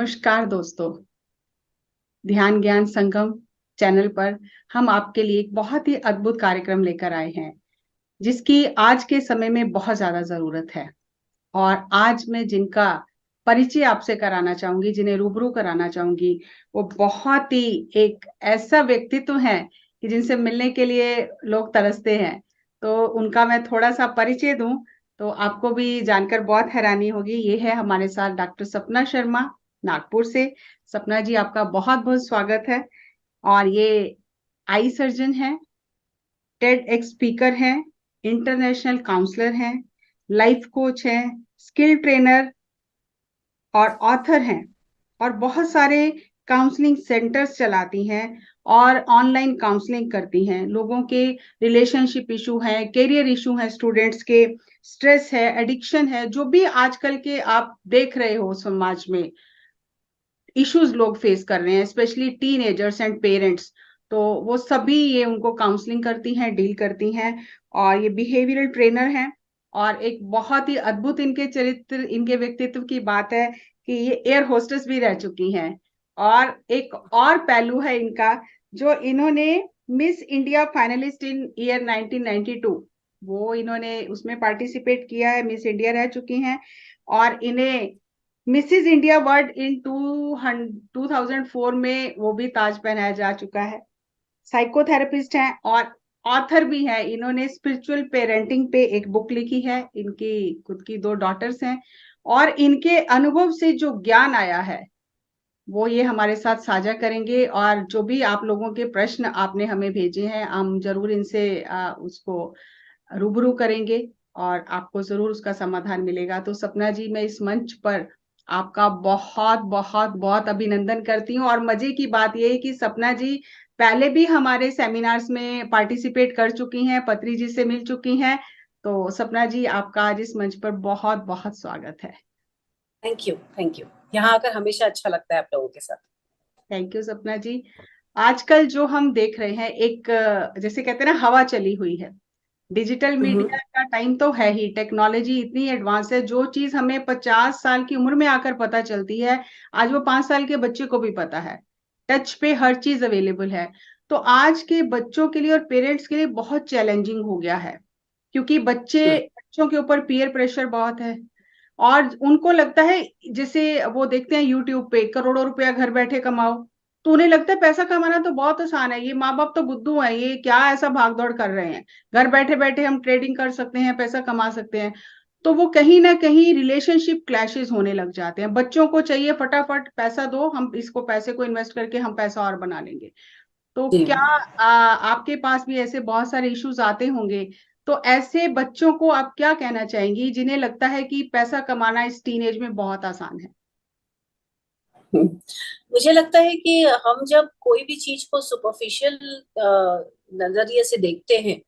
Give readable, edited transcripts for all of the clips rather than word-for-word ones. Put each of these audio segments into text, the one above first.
नमस्कार दोस्तों। ध्यान ज्ञान संगम चैनल पर हम आपके लिए एक बहुत ही अद्भुत कार्यक्रम लेकर आए हैं, जिसकी आज के समय में बहुत ज्यादा जरूरत है। और आज मैं जिनका परिचय आपसे कराना चाहूंगी, जिन्हें रूबरू कराना चाहूंगी, वो बहुत ही एक ऐसा व्यक्तित्व है कि जिनसे मिलने के लिए लोग तरसते हैं। तो उनका मैं थोड़ा सा परिचय दूं तो आपको भी जानकर बहुत हैरानी होगी। ये है हमारे साथ डॉक्टर सपना शर्मा, नागपुर से। सपना जी, आपका बहुत बहुत स्वागत है। और ये आई सर्जन है, टेड एक्स स्पीकर हैं, इंटरनेशनल काउंसलर हैं, लाइफ कोच हैं, स्किल ट्रेनर और ऑथर हैं। और बहुत सारे काउंसलिंग सेंटर्स चलाती हैं और ऑनलाइन काउंसलिंग करती हैं। लोगों के रिलेशनशिप इशू है, करियर इशू है, स्टूडेंट्स के स्ट्रेस है, एडिक्शन है, जो भी आजकल के आप देख रहे हो समाज में इश्यूज लोग फेस कर रहे हैं, स्पेशली टीनेजर्स एंड पेरेंट्स। तो वो सभी ये उनको काउंसलिंग करती हैं, डील करती हैं। और ये बिहेवियरल ट्रेनर हैं। और एक बहुत ही अद्भुत इनके चरित्र, इनके व्यक्तित्व की बात है कि ये एयर होस्टेस भी रह चुकी हैं। और एक और पहलू है इनका, जो इन्होंने मिस इंडिया फाइनलिस्ट इन ईयर 1992, वो इन्होंने उसमें पार्टिसिपेट किया है, मिस इंडिया रह चुकी हैं। और इन्हें मिसिज इंडिया वर्ल्ड इन 2004 में वो भी ताज पहनाया जा चुका है। साइकोथेरेपिस्ट हैं और ऑथर भी है। इन्होंने स्पिरिचुअल पेरेंटिंग पे एक बुक लिखी है। इनकी खुद की दो डॉटर्स हैं और इनके अनुभव से जो ज्ञान आया है वो ये हमारे साथ साझा करेंगे। और जो भी आप लोगों के प्रश्न आपने हमें भेजे हैं, हम जरूर इनसे उसको रूबरू करेंगे और आपको जरूर उसका समाधान मिलेगा। तो सपना जी, मैं इस मंच पर आपका बहुत बहुत बहुत अभिनंदन करती हूँ। और मजे की बात यह है कि सपना जी पहले भी हमारे सेमिनार्स में पार्टिसिपेट कर चुकी हैं, पत्री जी से मिल चुकी हैं। तो सपना जी, आपका आज इस मंच पर बहुत बहुत स्वागत है। Thank you, thank you. यहाँ आकर हमेशा अच्छा लगता है आप लोगों के साथ। थैंक यू सपना जी। आजकल जो हम देख रहे हैं, एक जैसे कहते हैं ना, हवा चली हुई है। डिजिटल हम्म। मीडिया का टाइम तो है ही, टेक्नोलॉजी इतनी एडवांस है, जो चीज हमें 50 साल की उम्र में आकर पता चलती है, आज वो 5 साल के बच्चे को भी पता है। टच पे हर चीज अवेलेबल है। तो आज के बच्चों के लिए और पेरेंट्स के लिए बहुत चैलेंजिंग हो गया है, क्योंकि बच्चों के ऊपर पीयर प्रेशर बहुत है। और उनको लगता है, जैसे वो देखते हैं यूट्यूब पे करोड़ों रुपया घर बैठे कमाओ, तो उन्हें लगता है पैसा कमाना तो बहुत आसान है, ये माँ बाप तो बुद्धू हैं, ये क्या ऐसा भाग दौड़ कर रहे हैं, घर बैठे बैठे हम ट्रेडिंग कर सकते हैं, पैसा कमा सकते हैं। तो वो कहीं ना कहीं रिलेशनशिप क्लैशेस होने लग जाते हैं। बच्चों को चाहिए फटाफट पैसा दो, हम इसको पैसे को इन्वेस्ट करके हम पैसा और बना लेंगे। तो जी। क्या आपके पास भी ऐसे बहुत सारे इश्यूज आते होंगे? तो ऐसे बच्चों को आप क्या कहना चाहेंगी जिन्हें लगता है कि पैसा कमाना इस टीनेज में बहुत आसान है? मुझे लगता है कि हम जब कोई भी चीज को सुपरफिशियल नजरिए से देखते हैं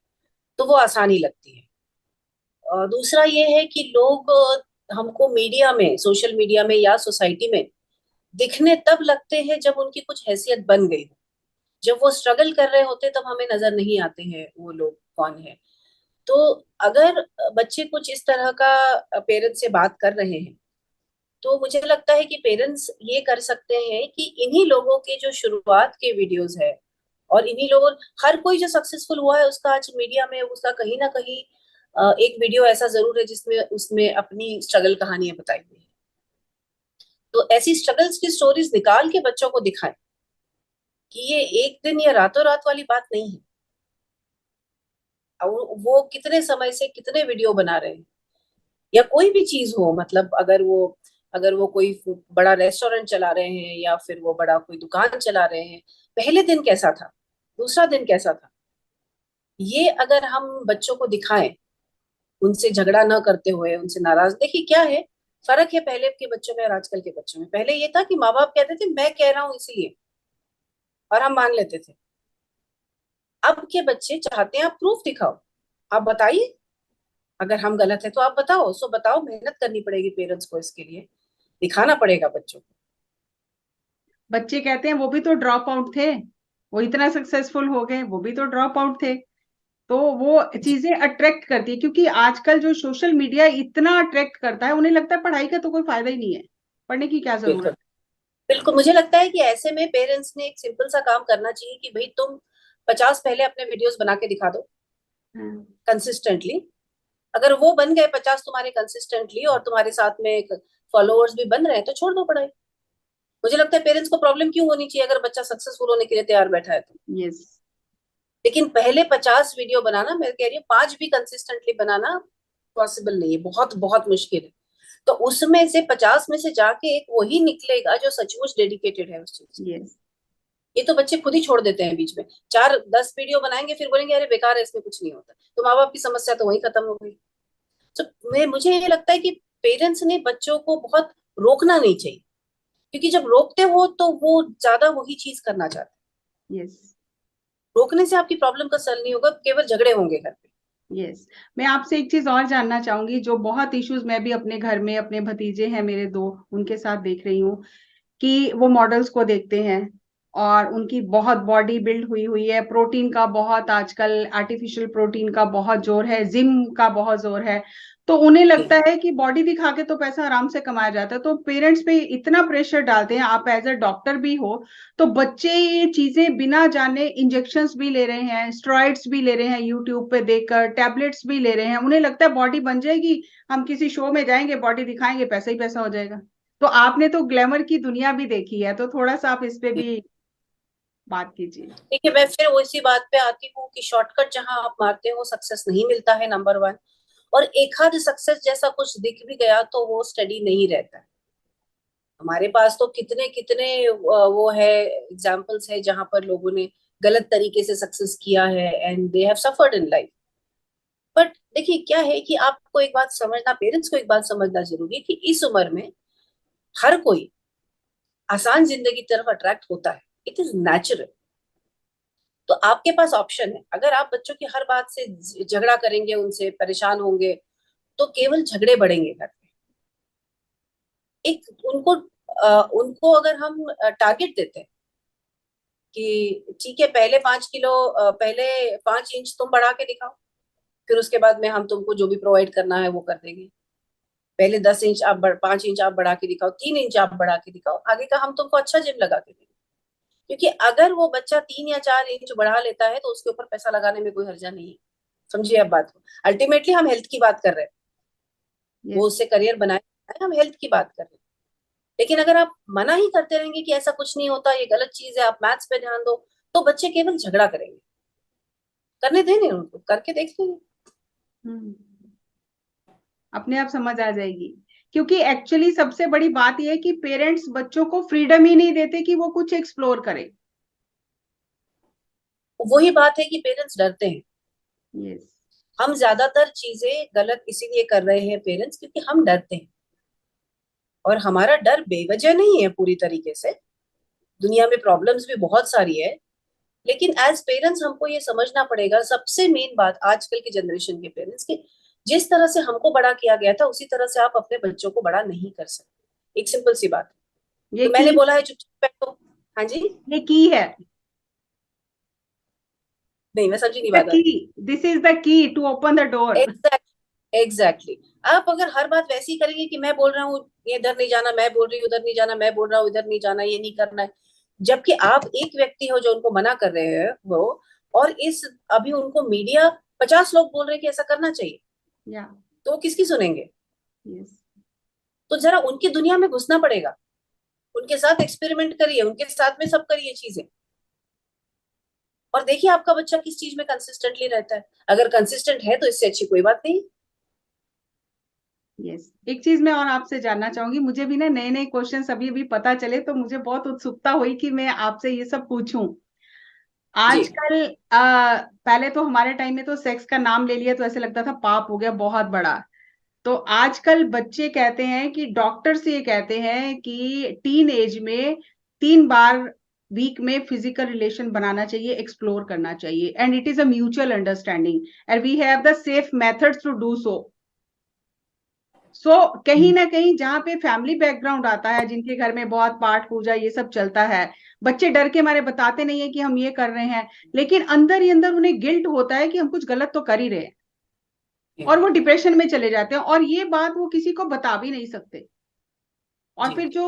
तो वो आसानी लगती है। और दूसरा ये है कि लोग हमको मीडिया में, सोशल मीडिया में या सोसाइटी में दिखने तब लगते हैं जब उनकी कुछ हैसियत बन गई हो। जब वो स्ट्रगल कर रहे होते तब हमें नजर नहीं आते हैं वो लोग कौन है। तो अगर बच्चे कुछ इस तरह का पेरेंट्स से बात कर रहे हैं तो मुझे लगता है कि पेरेंट्स ये कर सकते हैं कि इन्हीं लोगों के जो शुरुआत के वीडियोस है और इन्हीं लोगों, हर कोई जो सक्सेसफुल हुआ है उसका आज मीडिया में उसका कहीं ना कहीं एक वीडियो ऐसा जरूर है जिसमें उसमें अपनी स्ट्रगल कहानियां बताई हुई है। तो ऐसी स्ट्रगल्स की स्टोरीज निकाल के बच्चों को दिखाएं कि ये एक दिन या रातों रात वाली बात नहीं है। और वो कितने समय से कितने वीडियो बना रहे हैं, या कोई भी चीज हो, मतलब अगर वो कोई बड़ा रेस्टोरेंट चला रहे हैं या फिर वो बड़ा कोई दुकान चला रहे हैं, पहले दिन कैसा था, दूसरा दिन कैसा था, ये अगर हम बच्चों को दिखाएं, उनसे झगड़ा न करते हुए, उनसे नाराज, देखिए क्या है फर्क है पहले के बच्चों में और आजकल के बच्चों में। पहले ये था कि माँ बाप कहते थे मैं कह रहा हूं इसलिए, और हम मान लेते थे। अब के बच्चे चाहते हैं आप प्रूफ दिखाओ, आप बताइए, अगर हम गलत है तो आप बताओ, सो बताओ, मेहनत करनी पड़ेगी पेरेंट्स को, इसके लिए दिखाना पड़ेगा बच्चों को। बच्चे कहते हैं वो भी तो ड्रॉप आउट थे, वो इतना सक्सेसफुल हो गए, वो भी तो ड्रॉप आउट थे। तो वो जी। चीजें अट्रैक्ट करती है, क्योंकि आजकल जो सोशल मीडिया इतना अट्रैक्ट करता है, उन्हें लगता है पढ़ाई का तो कोई फायदा ही नहीं है, पढ़ने की क्या जरूरत बिल्कुल। है। बिल्कुल, मुझे लगता है कि ऐसे में पेरेंट्स ने एक सिंपल सा काम करना चाहिए कि भाई तुम 50 पहले अपने वीडियोस बना के दिखा दो हाँ, कंसिस्टेंटली। अगर वो बन गए 50 तुम्हारे कंसिस्टेंटली और तुम्हारे साथ में एक फॉलोअर्स भी बन रहे हैं, तो छोड़ दो पढ़ाई। मुझे लगता है पेरेंट्स को प्रॉब्लम क्यों होनी चाहिए अगर बच्चा सक्सेसफुल होने के लिए तैयार बैठा है तो। यस, लेकिन पहले 50 वीडियो बनाना, मैं कह रही हूँ 5 भी कंसिस्टेंटली बनाना पॉसिबल नहीं है, बहुत बहुत मुश्किल है। तो उसमें से 50 में से जाके एक वही निकलेगा जो सचमुच डेडिकेटेड है उस चीज। यस। ये तो बच्चे खुद ही छोड़ देते हैं बीच में, 4-10 वीडियो बनाएंगे फिर बोलेंगे अरे बेकार है, इसमें कुछ नहीं होता, तो माँ बाप की समस्या तो वही खत्म हो गई। तो मैं मुझे ये लगता है कि पेरेंट्स ने बच्चों को बहुत रोकना नहीं चाहिए, क्योंकि जब रोकते हो तो वो ज्यादा वही चीज करना चाहते यस, हैं। रोकने से आपकी प्रॉब्लम का सल नहीं होगा, केवल झगड़े होंगे घर पे। यस। मैं आपसे एक चीज और जानना चाहूंगी, जो बहुत इश्यूज मैं भी अपने घर में, अपने भतीजे हैं मेरे दो, उनके साथ देख रही हूँ कि वो मॉडल्स को देखते हैं और उनकी बहुत बॉडी बिल्ड हुई हुई है, प्रोटीन का बहुत आजकल, आर्टिफिशियल प्रोटीन का बहुत जोर है, जिम का बहुत जोर है। तो उन्हें लगता है कि बॉडी दिखा के तो पैसा आराम से कमाया जाता है, तो पेरेंट्स पे इतना प्रेशर डालते हैं, आप एज अ डॉक्टर भी हो, तो बच्चे ये चीजें बिना जाने इंजेक्शंस भी ले रहे हैं, स्टेरॉइड्स भी ले रहे हैं, यूट्यूब पे देखकर टैबलेट्स भी ले रहे हैं, उन्हें लगता है बॉडी बन जाएगी, हम किसी शो में जाएंगे, बॉडी दिखाएंगे, पैसा ही पैसा हो जाएगा। तो आपने तो ग्लैमर की दुनिया भी देखी है, तो थोड़ा सा आप इस पे भी बात कीजिए। देखिए, मैं फिर उसी बात पे आती हूँ कि शॉर्टकट जहां आप मारते हो सक्सेस नहीं मिलता है, नंबर वन। और एक आध सक्सेस जैसा कुछ दिख भी गया तो वो स्टडी नहीं रहता है। हमारे पास तो कितने कितने वो है, एग्जाम्पल्स है जहां पर लोगों ने गलत तरीके से सक्सेस किया है and they have suffered in life. But देखिए क्या है कि आपको एक बात समझना, पेरेंट्स को एक बात समझना जरूरी है कि इस उम्र में हर कोई आसान जिंदगी की तरफ अट्रैक्ट होता है, इट इज नेचुरल। तो आपके पास ऑप्शन है, अगर आप बच्चों की हर बात से झगड़ा करेंगे, उनसे परेशान होंगे, तो केवल झगड़े बढ़ेंगे घर में। एक उनको अगर हम टारगेट देते हैं कि ठीक है, पहले 5 किलो, पहले 5 इंच तुम बढ़ा के दिखाओ, फिर उसके बाद में हम तुमको जो भी प्रोवाइड करना है वो कर देंगे। पहले 10 इंच आप 5 इंच आप बढ़ा के दिखाओ, 3 इंच आप बढ़ा के दिखाओ, आगे का हम तुमको अच्छा जिम लगा के देंगे। क्योंकि अगर वो बच्चा 3 या 4 इंच बढ़ा लेता है तो उसके ऊपर पैसा लगाने में कोई हर्जा नहीं है। समझिए आप बात को, अल्टीमेटली हम हेल्थ की बात कर रहे हैं, वो यस, उससे करियर बनाए, हम हेल्थ की बात कर रहे हैं। लेकिन अगर आप मना ही करते रहेंगे कि ऐसा कुछ नहीं होता, ये गलत चीज है, आप मैथ्स पे ध्यान दो, तो बच्चे केवल झगड़ा करेंगे। करने देंगे, उनको करके देख लेंगे। अपने आप समझ आ जाएगी। क्योंकि एक्चुअली सबसे बड़ी बात यह है कि पेरेंट्स बच्चों को फ्रीडम ही नहीं देते कि वो कुछ एक्सप्लोर करे। वही बात है कि पेरेंट्स डरते हैं। यस, हम ज्यादातर चीजें गलत इसीलिए कर रहे हैं पेरेंट्स, क्योंकि हम डरते हैं। और हमारा डर बेवजह नहीं है पूरी तरीके से, दुनिया में प्रॉब्लम्स भी बहुत सारी है। लेकिन एज पेरेंट्स हमको ये समझना पड़ेगा, सबसे मेन बात आजकल की जनरेशन के पेरेंट्स की, जिस तरह से हमको बड़ा किया गया था उसी तरह से आप अपने बच्चों को बड़ा नहीं कर सकते। एक सिंपल सी बात है। ये तो की मैंने बोला है चुपचाप बैठो। हाँ जी। ये की है। नहीं, मैं समझी नहीं द बात की, आपकी। This is the key to open the door. Exactly, exactly. आप अगर हर बात वैसे ही करेंगे कि मैं बोल रहा हूँ ये इधर नहीं जाना, मैं बोल रही हूँ उधर नहीं जाना, मैं बोल रहा हूँ इधर नहीं जाना, ये नहीं करना है, जबकि आप एक व्यक्ति हो जो उनको मना कर रहे हो, और इस अभी उनको मीडिया 50 लोग बोल रहे हैं कि ऐसा करना चाहिए, या, तो वो किसकी सुनेंगे? यस, तो जरा उनकी दुनिया में घुसना पड़ेगा, उनके साथ एक्सपेरिमेंट करिए, उनके साथ में सब करिए चीजें, और देखिए आपका बच्चा किस चीज में कंसिस्टेंटली रहता है। अगर कंसिस्टेंट है तो इससे अच्छी कोई बात नहीं। यस। एक चीज मैं और आपसे जानना चाहूंगी, मुझे भी ना नए नए क्वेश्चंस अभी अभी पता चले, तो मुझे बहुत उत्सुकता हुई कि मैं आपसे ये सब पूछूं। जी। आजकल पहले तो हमारे टाइम में तो सेक्स का नाम ले लिया तो ऐसे लगता था पाप हो गया बहुत बड़ा। तो आजकल बच्चे कहते हैं कि डॉक्टर से ये कहते हैं कि टीन एज में 3 बार वीक में फिजिकल रिलेशन बनाना चाहिए, एक्सप्लोर करना चाहिए, and it is a mutual understanding, and we have the safe methods to do so. कहीं ना कहीं जहाँ पे फैमिली बैकग्राउंड आता है, जिनके घर में बहुत पाठ पूजा ये सब चलता है, बच्चे डर के मारे बताते नहीं है कि हम ये कर रहे हैं, लेकिन अंदर ही अंदर उन्हें गिल्ट होता है कि हम कुछ गलत तो कर ही रहे हैं, और वो डिप्रेशन में चले जाते हैं, और ये बात वो किसी को बता भी नहीं सकते। और जी। फिर जो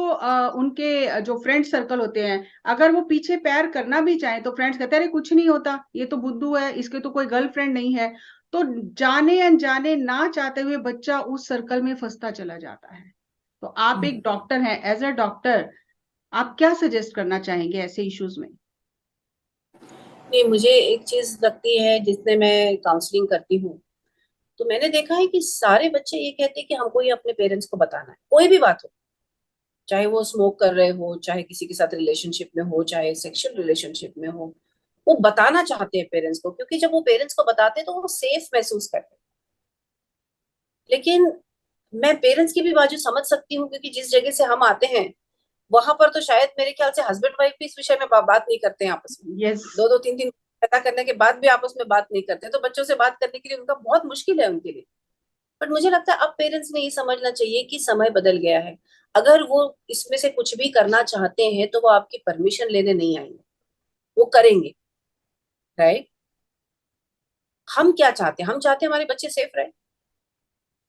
उनके जो फ्रेंड सर्कल होते हैं, अगर वो पीछे पैर करना भी चाहे तो फ्रेंड्स कहते हैं अरे कुछ नहीं होता, ये तो बुद्धू है, इसके तो कोई गर्लफ्रेंड नहीं है। तो जाने अनजाने ना चाहते हुए बच्चा उस सर्कल में फंसता चला जाता है। तो आप एक हम्म। डॉक्टर हैं, एज अ डॉक्टर आप क्या सजेस्ट करना चाहेंगे ऐसे इश्यूज में? नहीं, मुझे एक चीज लगती है जिसने मैं काउंसलिंग करती हूँ, तो मैंने देखा है कि सारे बच्चे ये कहते हैं कि हमको ये अपने पेरेंट्स को बताना है, कोई भी बात हो। चाहे वो स्मोक कर रहे हो, चाहे किसी के साथ रिलेशनशिप में हो, चाहे सेक्सुअल रिलेशनशिप में हो, वो बताना चाहते हैं पेरेंट्स को, क्योंकि जब वो पेरेंट्स को बताते हैं तो वो सेफ महसूस करते हैं। लेकिन मैं पेरेंट्स की भी बाजू समझ सकती हूँ, क्योंकि जिस जगह से हम आते हैं वहां पर तो शायद मेरे ख्याल से हस्बैंड वाइफ भी इस विषय में बात नहीं करते हैं आपस में। यस। दो दो तीन तीन पता करने के बाद भी आपस में बात नहीं करते, तो बच्चों से बात करने के लिए उनका बहुत मुश्किल है उनके लिए। बट मुझे लगता है अब पेरेंट्स ने ये समझना चाहिए कि समय बदल गया है। अगर वो इसमें से कुछ भी करना चाहते हैं तो वो आपकी परमिशन लेने नहीं आएंगे, वो करेंगे। राइट। हम क्या चाहते हैं? हम चाहते हैं हमारे बच्चे सेफ रहे।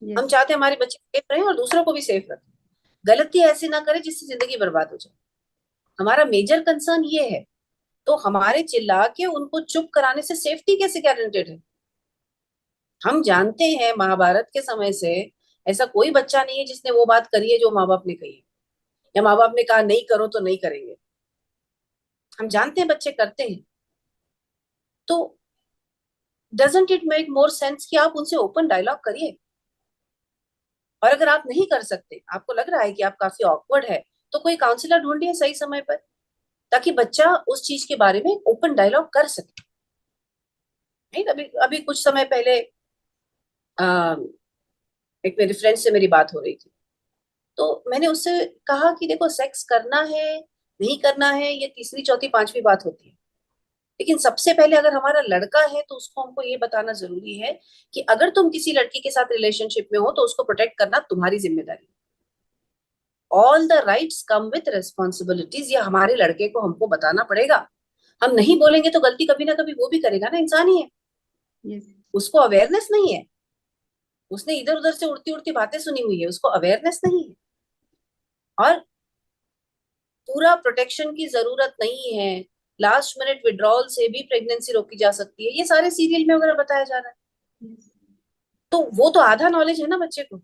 हम यस। चाहते हैं हमारे बच्चे सेफ रहे और दूसरों को भी सेफ रखें। गलती ऐसी ना करें जिससे जिंदगी बर्बाद हो जाए। हमारा मेजर कंसर्न ये है। तो हमारे चिल्ला के उनको चुप कराने से सेफ्टी कैसे गारंटेड है? हम जानते हैं महाभारत के समय से ऐसा कोई बच्चा नहीं है जिसने वो बात करी है जो माँ बाप ने कही है, या माँ बाप ने कहा नहीं करो तो नहीं करेंगे। हम जानते हैं बच्चे करते हैं। तो doesn't it make more sense कि आप उनसे ओपन डायलॉग करिए? और अगर आप नहीं कर सकते, आपको लग रहा है कि आप काफी ऑकवर्ड है, तो कोई काउंसलर ढूंढिए सही समय पर, ताकि बच्चा उस चीज के बारे में ओपन डायलॉग कर सके। नहीं, अभी अभी कुछ समय पहले आ, एक मेरे फ्रेंड से मेरी बात हो रही थी, तो मैंने उससे कहा कि देखो, सेक्स करना है नहीं करना है ये तीसरी चौथी पांचवी बात होती है। लेकिन सबसे पहले अगर हमारा लड़का है तो उसको हमको ये बताना जरूरी है कि अगर तुम किसी लड़की के साथ रिलेशनशिप में हो तो उसको प्रोटेक्ट करना तुम्हारी जिम्मेदारी है। All the rights come with responsibilities, ये हमारे लड़के को हमको बताना पड़ेगा। हम नहीं बोलेंगे तो गलती कभी ना कभी वो भी करेगा ना, इंसान ही है। यस। उसको अवेयरनेस नहीं है। उसने इधर उधर से उड़ती उड़ती बातें सुनी हुई है, उसको अवेयरनेस नहीं है। और पूरा प्रोटेक्शन की जरूरत नहीं है। लास्ट मिनट विड्रॉल से भी प्रेगनेंसी रोकी जा सकती है, ये सारे सीरियल में वगैरह बताया जा रहा है। यस। तो वो तो आधा नॉलेज है ना बच्चे को।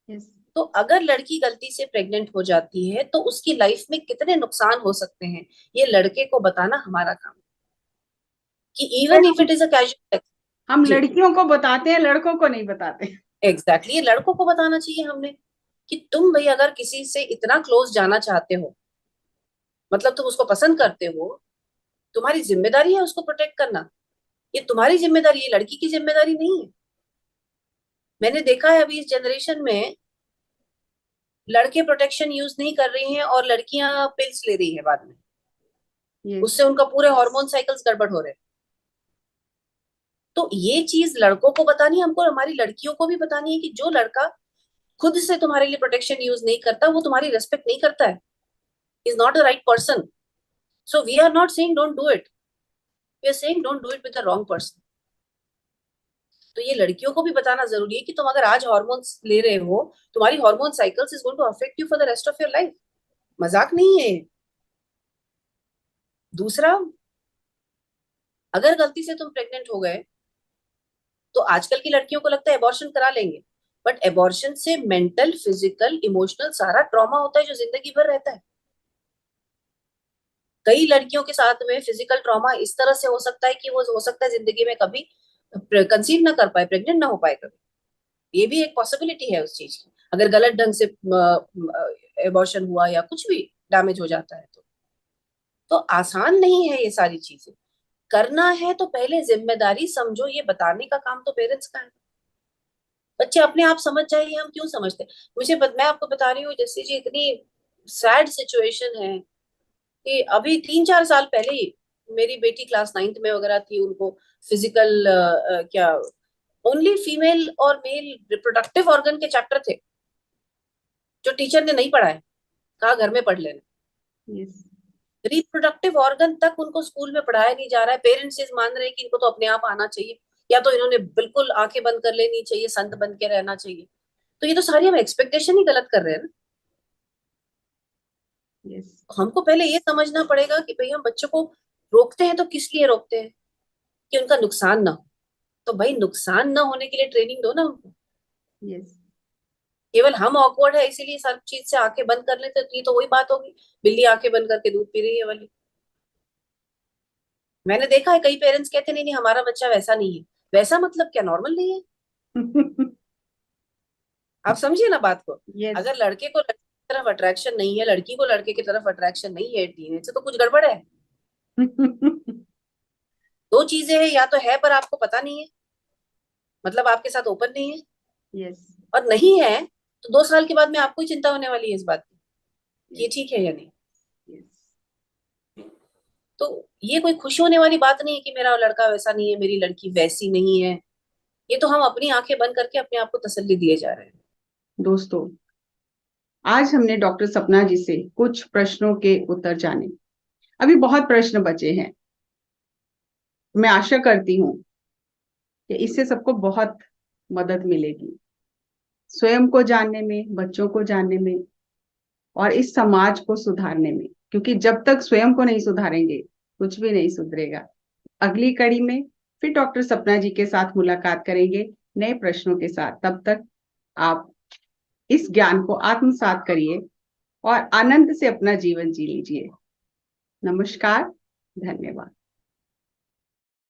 यस। तो अगर लड़की गलती से प्रेग्नेंट हो जाती है तो उसकी लाइफ में कितने नुकसान हो सकते हैं, ये लड़के को बताना हमारा काम है, कि इवन इफ हम इट इज अ कैजुअल। हम जी। लड़कियों को बताते हैं, लड़कों को नहीं बताते। एग्जैक्टली exactly, ये लड़कों को बताना चाहिए हमने, कि तुम भाई अगर किसी से इतना क्लोज जाना चाहते हो, मतलब तुम उसको पसंद करते हो, तुम्हारी जिम्मेदारी है उसको प्रोटेक्ट करना। ये तुम्हारी जिम्मेदारी, ये लड़की की जिम्मेदारी नहीं है। मैंने देखा है अभी इस जनरेशन में लड़के प्रोटेक्शन यूज नहीं कर रहे हैं और लड़कियां पिल्स ले रही है बाद में। यस। उससे उनका पूरे हार्मोन साइकिल्स गड़बड़ हो रहे हैं। तो ये चीज लड़कों को बतानी है हमको, और हमारी लड़कियों को भी बतानी है कि जो लड़का खुद से तुम्हारे लिए प्रोटेक्शन यूज नहीं करता वो तुम्हारी रेस्पेक्ट नहीं करता है, is not the right person. So we are not saying don't do it, we are saying don't do it with the wrong person. तो ये लड़कियों को भी बताना जरूरी है कि तुम अगर आज हॉर्मोन्स ले रहे हो, तुम्हारी hormone cycles is going to affect you for the rest of your life. मजाक नहीं है। दूसरा, अगर गलती से तुम प्रेग्नेंट हो गए तो आजकल की लड़कियों को लगता है एबॉर्शन करा लेंगे। बट एबॉर्शन से मेंटल, फिजिकल, इमोशनल सारा ट्रॉमा होता है जो जिंदगी भर रहता है। कई लड़कियों के साथ में फिजिकल ट्रॉमा इस तरह से हो सकता है कि वो हो सकता है जिंदगी में कभी कंसीव ना कर पाए, प्रेग्नेंट ना हो पाए कभी। ये भी एक पॉसिबिलिटी है उस चीज की, अगर गलत ढंग से एबॉर्शन हुआ या कुछ भी डैमेज हो जाता है तो आसान नहीं है ये सारी चीजें। करना है तो पहले जिम्मेदारी समझो, ये बताने का काम तो पेरेंट्स का है। बच्चे अपने आप समझ जाए, ये हम क्यों समझते? मैं आपको बता रही हूँ, जैसे जी इतनी सैड सिचुएशन है कि अभी 3-4 साल पहले ही मेरी बेटी क्लास 9th में वगैरह थी, उनको फिजिकल क्या ओनली फीमेल और मेल रिप्रोडक्टिव ऑर्गन के चैप्टर थे जो टीचर ने नहीं पढ़ाए, कहा घर में पढ़ लेना। यस। रिप्रोडक्टिव ऑर्गन तक उनको स्कूल में पढ़ाया नहीं जा रहा है। पेरेंट्स ये मान रहे हैं कि इनको तो अपने आप आना चाहिए, या तो इन्होंने बिल्कुल आंखें बंद कर लेनी चाहिए, संत बन के रहना चाहिए। तो ये तो सारी हम एक्सपेक्टेशन ही गलत कर रहे हैं ना। यस। हमको पहले ये समझना पड़ेगा कि भाई हम बच्चों को रोकते हैं तो किस लिए रोकते हैं, कि उनका नुकसान ना हो। तो भाई नुकसान ना होने के लिए ट्रेनिंग दो ना उनको। यस। केवल हम ऑकवर्ड है इसीलिए सब चीज से आंखें बंद कर लेते, तो ये तो वही बात होगी, बिल्ली आंखें बंद करके दूध पी रही है वाली। मैंने देखा है कई पेरेंट्स कहते नहीं नहीं हमारा बच्चा वैसा नहीं है। वैसा मतलब क्या, नॉर्मल नहीं है? आप समझिए ना बात को। यस। अगर लड़के को लड़की की तरफ अट्रैक्शन नहीं है, लड़की को लड़के की तरफ अट्रैक्शन नहीं है टीनेज से, तो कुछ गड़बड़ है। दो चीजें हैं, या तो है पर आपको पता नहीं है, मतलब आपके साथ ओपन नहीं है, यस। और नहीं है तो 2 साल के बाद में आपको ही चिंता होने वाली है इस बात की कि ये यस। ठीक है या नहीं। यस। तो ये कोई खुशी होने वाली बात नहीं है कि मेरा लड़का वैसा नहीं है, मेरी लड़की वैसी नहीं है। ये तो हम अपनी आंखें बंद करके अपने आप को तसल्ली दिए जा रहे हैं। दोस्तों, आज हमने डॉक्टर सपना जी से कुछ प्रश्नों के उत्तर जाने। अभी बहुत प्रश्न बचे हैं। मैं आशा करती हूँ कि इससे सबको बहुत मदद मिलेगी, स्वयं को जानने में, बच्चों को जानने में, और इस समाज को सुधारने में। क्योंकि जब तक स्वयं को नहीं सुधारेंगे, कुछ भी नहीं सुधरेगा। अगली कड़ी में फिर डॉक्टर सपना जी के साथ मुलाकात करेंगे, नए प्रश्नों के साथ। तब तक आप इस ज्ञान को आत्मसात करिए और आनंद से अपना जीवन जी लीजिए। नमस्कार। धन्यवाद।